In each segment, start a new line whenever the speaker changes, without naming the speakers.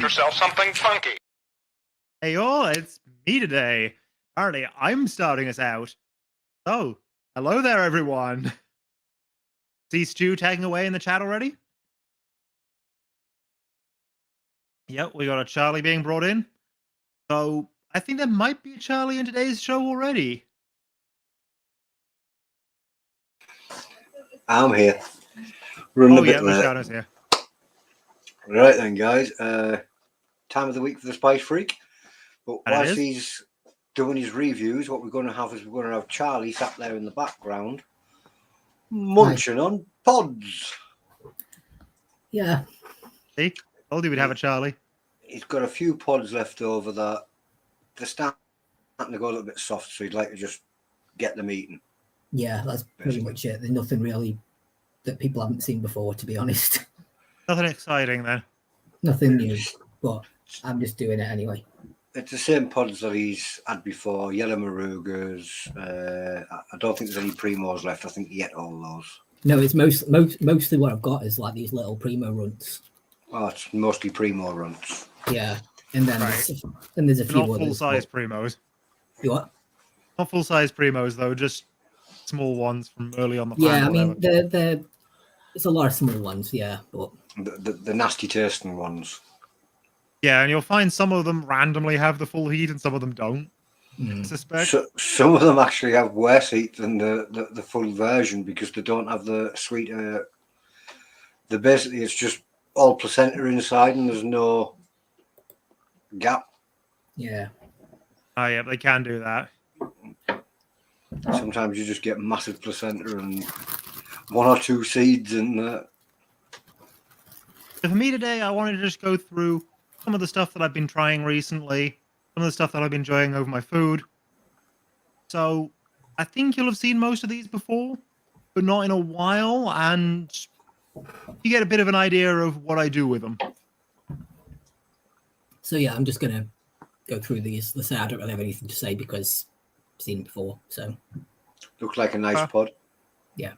yourself something funky.
Hey all, it's me today. Apparently, I'm starting us out. Oh, hello there, everyone. See Stu tagging away in the chat already? Yep, we got a Charlie being brought in. So, I think there might be a Charlie in today's show already.
I'm here. Running a bit late.
Shadow's here.
Right then, guys. Time of the week for the Spice Freak. But
And
whilst he's doing his reviews, what we're going to have is we're going to have Charlie sat there in the background, munching on pods.
Yeah.
See? Told you we'd have a Charlie.
He's got a few pods left over that they're starting to go a little bit soft, so he'd like to just get them eaten.
Yeah, that's pretty much it. There's nothing really that people haven't seen before, to be honest.
Nothing exciting then.
Nothing new, but I'm just doing it anyway.
It's the same pods that he's had before, yellow marugas. I don't think there's any primos left. I think he ate all those.
No, it's mostly what I've got is like these little primo runts.
Oh, it's mostly primo runts.
Yeah, and then there's a few
not
others.
Full-size primos.
You what?
Not full-size primos though, just small ones from early on the
Yeah, I mean they're it's a lot of small ones, yeah, but
the nasty tasting ones.
Yeah, and you'll find some of them randomly have the full heat and some of them don't. I suspect.
So, some of them actually have worse heat than the full version because they don't have the sweet. Basically, it's just all placenta inside and there's no gap.
Yeah.
Oh yeah, they can do that.
Sometimes you just get massive placenta and one or two seeds in there.
So for me today, I wanted to just go through some of the stuff that I've been trying recently, some of the stuff that I've been enjoying over my food. So I think you'll have seen most of these before, but not in a while, and you get a bit of an idea of what I do with them.
So yeah, I'm just gonna go through these. Let's say I don't really have anything to say because I've seen it before. So
looks like a nice pod.
Yeah.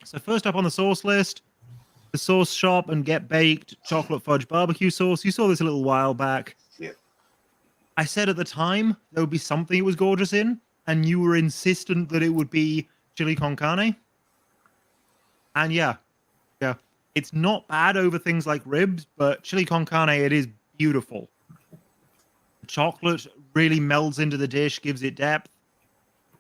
So first up on the sauce list, the Sauce Shop and Get Baked chocolate fudge barbecue sauce. You saw this a little while back.
Yeah.
I said at the time there would be something it was gorgeous in, and you were insistent that it would be chili con carne. And yeah, it's not bad over things like ribs, but chili con carne, it is beautiful. The chocolate really melds into the dish, gives it depth.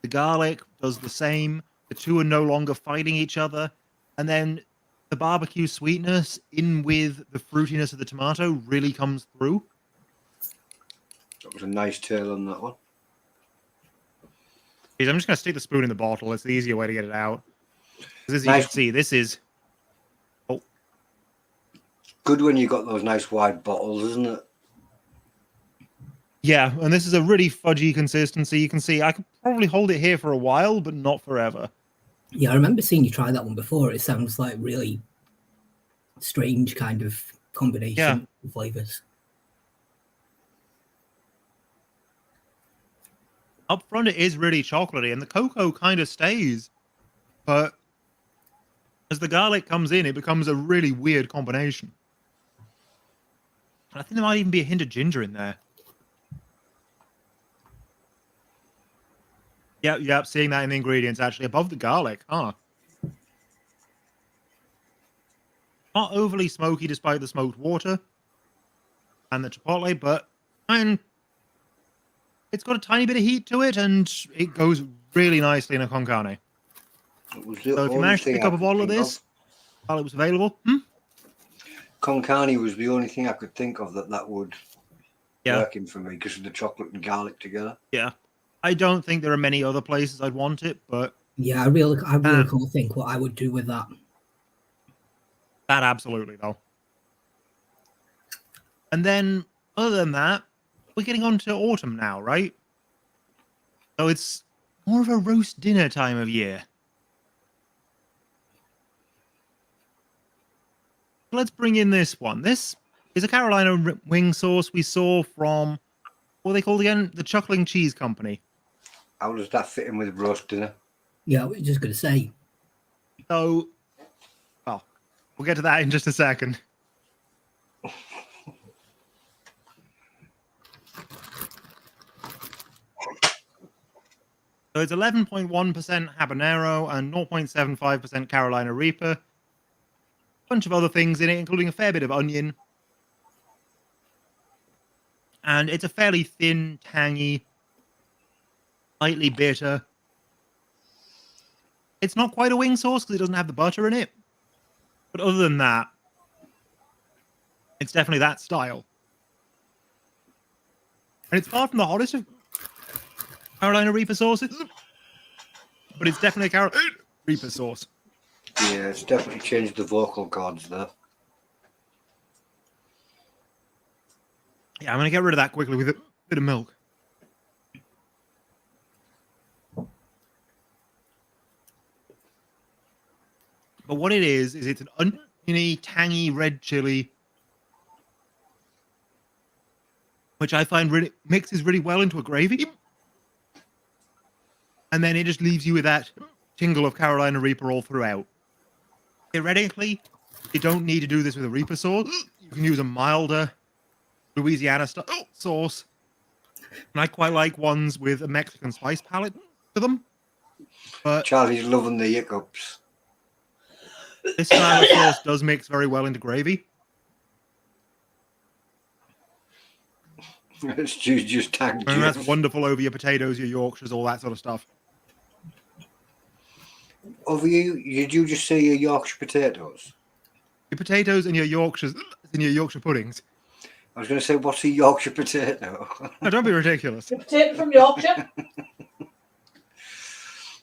The garlic does the same. The two are no longer fighting each other. And then the barbecue sweetness in with the fruitiness of the tomato really comes through.
That was a nice tail on that one.
I'm just going to stick the spoon in the bottle. It's the easier way to get it out. As you
Nice.
can see, this is... Oh,
Good when you got those nice wide bottles, isn't it?
yeah, and this is a really fudgy consistency. You can see I could probably hold it here for a while, but not forever.
Yeah, I remember seeing you try that one before. It sounds like really strange kind of combination of flavors.
Up front, it is really chocolatey, and the cocoa kind of stays. But as the garlic comes in, it becomes a really weird combination. And I think there might even be a hint of ginger in there. Yep, seeing that in the ingredients, actually, above the garlic. Not overly smoky despite the smoked water and the chipotle, but it's got a tiny bit of heat to it, and it goes really nicely in a con carne. So if you manage to pick up a bottle of this while it was available...
Con carne was the only thing I could think of that would work in for me because of the chocolate and garlic together.
Yeah. I don't think there are many other places I'd want it, but...
Yeah, I really can't think what I would do with that.
That absolutely, though. And then, other than that, we're getting on to autumn now, right? So it's more of a roast dinner time of year. Let's bring in this one. This is a Carolina wing sauce we saw from, what are they called again? The Chuckling Cheese Company.
How does that fit in with roast dinner?
Yeah, I was just going to say.
So, well, we'll get to that in just a second. So it's 11.1% habanero and 0.75% Carolina Reaper. A bunch of other things in it, including a fair bit of onion. And it's a fairly thin, tangy, slightly bitter. It's not quite a wing sauce because it doesn't have the butter in it. But other than that, it's definitely that style. And it's far from the hottest of Carolina Reaper sauces. But it's definitely a Carolina Reaper sauce.
Yeah, it's definitely changed the vocal cords there.
Yeah, I'm going to get rid of that quickly with a bit of milk. But what it is it's an oniony, tangy red chili, which I find really mixes really well into a gravy. And then it just leaves you with that tingle of Carolina Reaper all throughout. Theoretically, you don't need to do this with a Reaper sauce. You can use a milder Louisiana style sauce. And I quite like ones with a Mexican spice palette to them. But
Charlie's loving the hiccups.
this style of sauce does mix very well into gravy.
Stu's just tagged
And
you.
that's wonderful over your potatoes, your Yorkshires, all that sort of stuff.
Over you, did you just say your Yorkshire potatoes?
Your potatoes and your Yorkshires and your Yorkshire puddings.
I was going to say, what's a Yorkshire potato?
No, don't be ridiculous.
Potato from Yorkshire.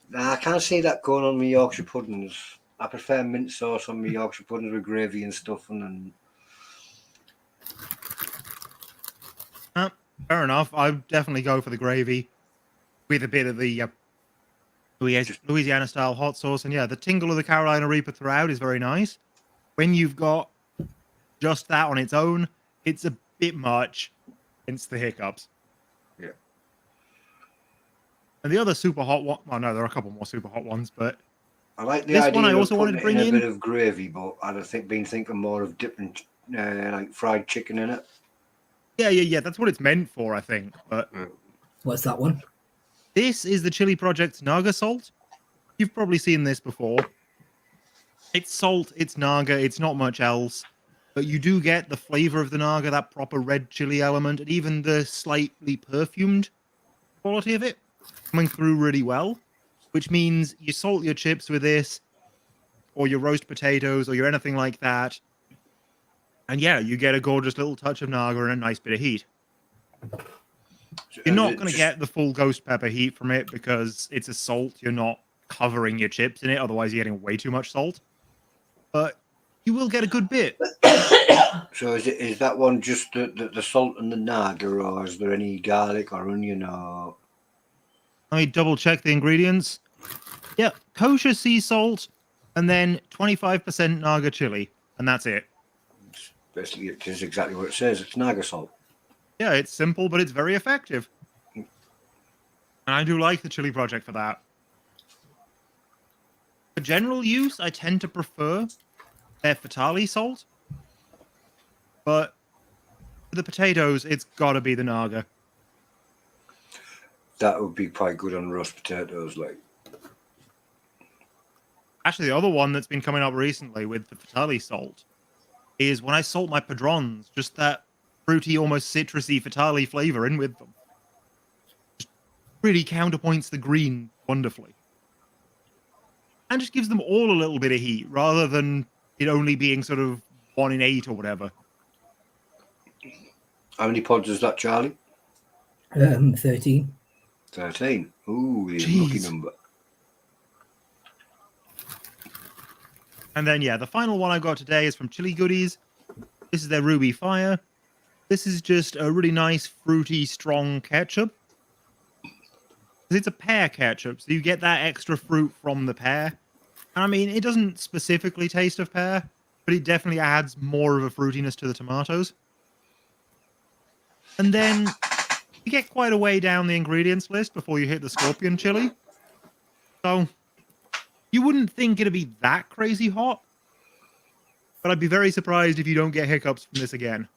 Nah, I can't see that going on my Yorkshire puddings. I prefer mint sauce on my Yorkshire puddings with gravy and stuff. And
Fair enough. I'd definitely go for the gravy with a bit of the Louisiana style hot sauce. And yeah, the tingle of the Carolina Reaper throughout is very nice. When you've got just that on its own, it's a bit much. Hence the hiccups.
Yeah.
And the other super hot one, well, no, there are a couple more super hot ones, but
I like the
this
idea
one I
of
also wanted to
putting
bring
a
in.
bit of gravy, but I'd have been thinking more of dipping like fried chicken in it.
Yeah. That's what it's meant for, I think. But
What's that one?
this is the Chili Project's Naga salt. You've probably seen this before. It's salt, it's Naga, it's not much else. But you do get the flavor of the Naga, that proper red chili element, and even the slightly perfumed quality of it coming through really well. Which means you salt your chips with this, or your roast potatoes, or your anything like that. And yeah, you get a gorgeous little touch of Naga and a nice bit of heat. You're not going to get the full ghost pepper heat from it because it's a salt. You're not covering your chips in it. Otherwise, you're getting way too much salt. But you will get a good bit.
So is that one just the salt and the Naga, or is there any garlic or onion or?
Let me double check the ingredients. Yeah, kosher sea salt, and then 25% Naga chili, and that's it.
Basically, it is exactly what it says. It's Naga salt.
Yeah, it's simple, but it's very effective. And I do like the Chili Project for that. For general use, I tend to prefer their Fatali salt. But for the potatoes, it's got to be the Naga.
That would be quite good on roast potatoes, like.
Actually, the other one that's been coming up recently with the Fatali salt is when I salt my padrons, just that fruity, almost citrusy Fatali flavor in with them. Just really counterpoints the green wonderfully. And just gives them all a little bit of heat, rather than it only being sort of 1 in 8 or whatever.
How many pods is that, Charlie?
13.
13. Ooh, a
Jeez.
lucky number.
And then, yeah, the final one I got today is from Chili Goodies. This is their Ruby Fire. This is just a really nice, fruity, strong ketchup. It's a pear ketchup, so you get that extra fruit from the pear. And I mean, it doesn't specifically taste of pear, but it definitely adds more of a fruitiness to the tomatoes. And then you get quite a way down the ingredients list before you hit the scorpion chili. So you wouldn't think it'd be that crazy hot, but I'd be very surprised if you don't get hiccups from this again.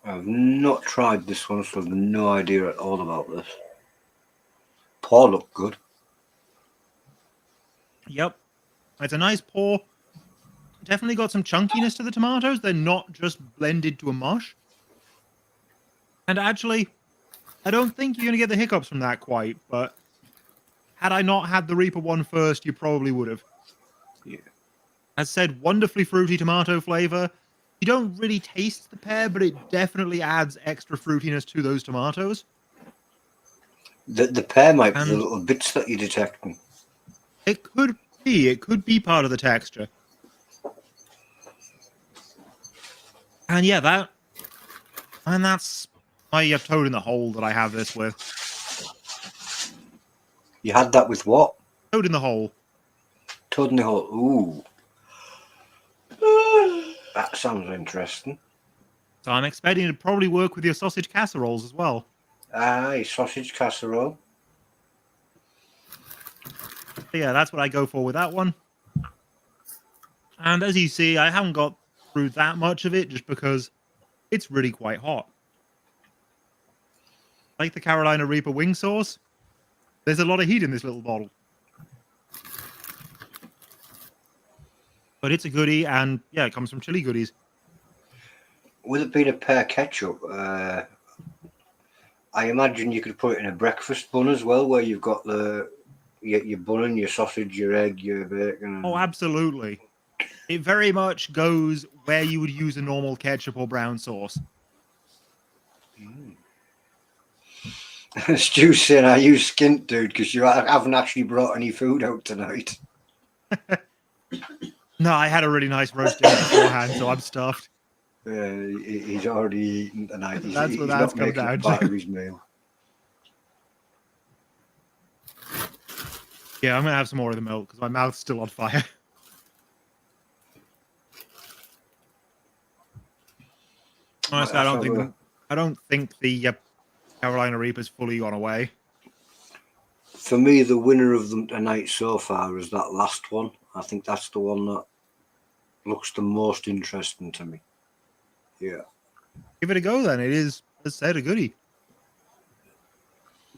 I've not tried this one, so I've no idea at all about this. Paw looked good.
Yep. It's a nice pour. Definitely got some chunkiness to the tomatoes. They're not just blended to a mush. And actually, I don't think you're going to get the hiccups from that quite, but had I not had the Reaper one first, you probably would have.
Yeah.
As said, wonderfully fruity tomato flavor. You don't really taste the pear, but it definitely adds extra fruitiness to those tomatoes.
The pear might be the
And
little bits that you're detecting.
it could be. It could be part of the texture. And yeah, that's my toad in the hole that I have this with.
You had that with what?
Toad in the hole.
Toad in the hole. Ooh. That sounds interesting.
So I'm expecting it to probably work with your sausage casseroles as well.
Aye, sausage casserole.
So yeah, that's what I go for with that one. And as you see, I haven't got through that much of it just because it's really quite hot. Like the Carolina Reaper wing sauce, there's a lot of heat in this little bottle. But it's a goodie, and yeah, it comes from Chili Goodies.
With it being a pear ketchup, I imagine you could put it in a breakfast bun as well, where you've got your bun and your sausage, your egg, your bacon.
Oh, absolutely. It very much goes where you would use a normal ketchup or brown sauce.
Stu's saying I use skint, dude, because you haven't actually brought any food out tonight.
No, I had a really nice roast dinner beforehand, so I'm stuffed.
He's already eaten tonight. He's
That's what
not
that's come
making
down
it part
to.
of his meal.
Yeah, I'm going to have some more of the milk because my mouth's still on fire. Honestly, I don't think the Carolina Reaper's fully gone away.
For me, the winner of the night so far is that last one. I think that's the one that looks the most interesting to me. Yeah.
Give it a go then. It is, as said, a goodie.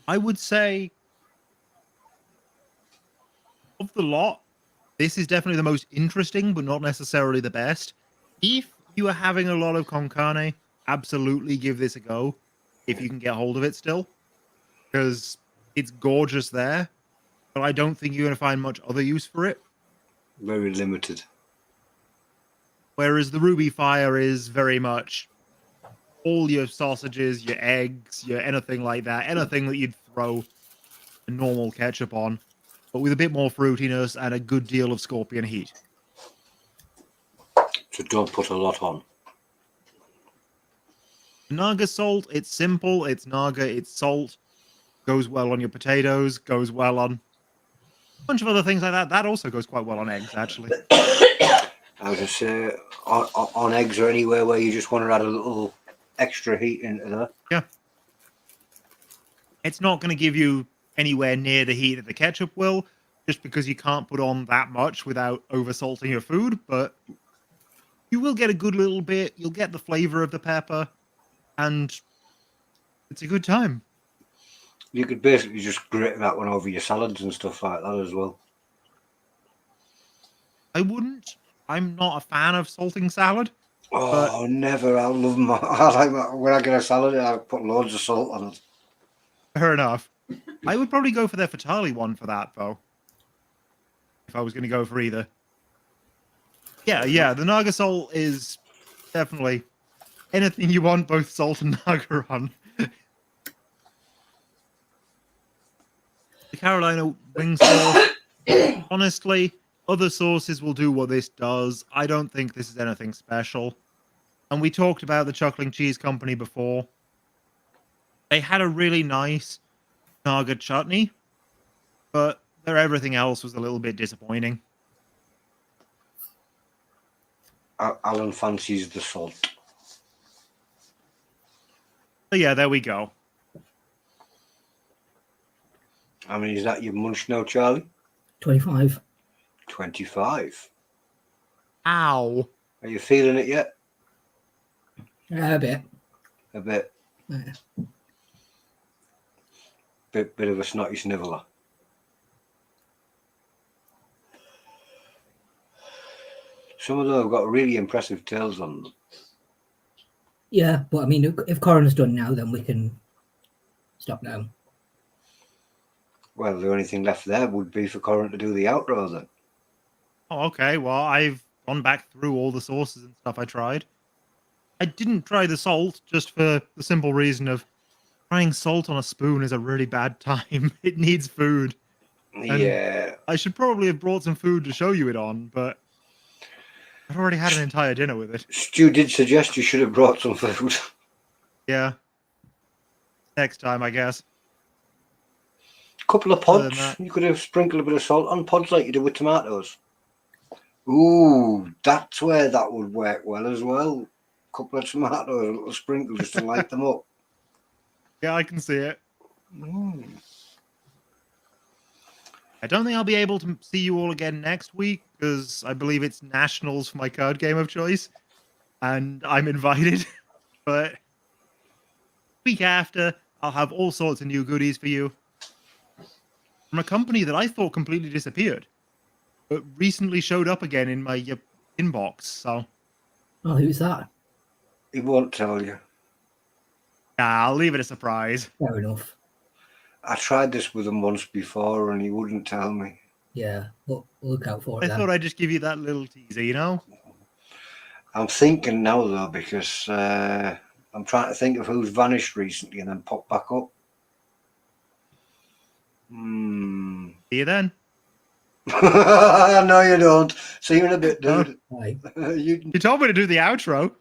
I would say of the lot, this is definitely the most interesting, but not necessarily the best. If you are having a lot of con carne, absolutely give this a go if you can get hold of it still, because it's gorgeous there, but I don't think you're going to find much other use for it.
Very limited.
Whereas the Ruby Fire is very much all your sausages, your eggs, your anything like that, anything that you'd throw a normal ketchup on, but with a bit more fruitiness and a good deal of scorpion heat.
So don't put a lot on.
Naga salt, it's simple, it's Naga, it's salt, goes well on your potatoes, goes well on a bunch of other things like that. That also goes quite well on eggs, actually.
I was going to say, on eggs or anywhere where you just want to add a little extra heat into there.
Yeah. It's not going to give you anywhere near the heat that the ketchup will, just because you can't put on that much without over-salting your food, but you will get a good little bit, you'll get the flavor of the pepper, and it's a good time.
You could basically just grate that one over your salads and stuff like that as well.
I wouldn't. I'm not a fan of salting salad.
Oh, never. I love my. When I get a salad, I put loads of salt on it.
Fair enough. I would probably go for their Fatali one for that, though. If I was going to go for either. Yeah, the Naga salt is definitely anything you want both salt and Naga on. The Carolina wing sauce, honestly, other sauces will do what this does. I don't think this is anything special. And we talked about the Chuckling Cheese Company before. They had a really nice Naga chutney, but their everything else was a little bit disappointing.
Alan fancies the salt.
So yeah, there we go.
I mean, is that your munch now, Charlie?
25.
25.
Ow.
Are you feeling it yet?
A bit.
A bit.
Yeah.
Bit of a snotty sniveler. Some of them have got really impressive tails on them.
Yeah, but I mean, if Coran's done now, then we can stop now.
Well, the only thing left there would be for Coran to do the outro then.
Oh, okay. Well, I've gone back through all the sauces and stuff I tried. I didn't try the salt just for the simple reason of trying salt on a spoon is a really bad time. It needs food.
Yeah.
I should probably have brought some food to show you it on, but I've already had an entire dinner with it.
Stu did suggest you should have brought some food.
Yeah. Next time, I guess.
Couple of
Other than
pods.
that-
You could have sprinkled a bit of salt on pods like you do with tomatoes. Ooh, that's where that would work well as well. Couple of tomatoes, a little sprinkle just to light them up.
Yeah, I can see it.
Mm.
I don't think I'll be able to see you all again next week because I believe it's nationals for my card game of choice, and I'm invited. But week after, I'll have all sorts of new goodies for you from a company that I thought completely disappeared, but recently showed up again in my inbox. So
Oh, who's that?
He won't tell you.
yeah, I'll leave it a surprise.
Fair enough.
I tried this with him once before and he wouldn't tell me.
Yeah, we'll look out for it
I
then.
thought I'd just give you that little teaser, you know?
I'm thinking now though, because I'm trying to think of who's vanished recently and then popped back up.
See you then.
No, you don't. See you in a bit, dude.
Right.
You told me to do the outro.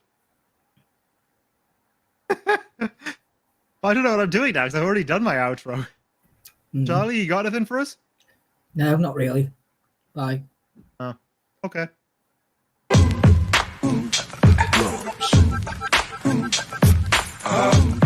I don't know what I'm doing now because I've already done my outro.
Mm.
Charlie, you got anything for us?
No, not really. Bye.
Okay.
Drums.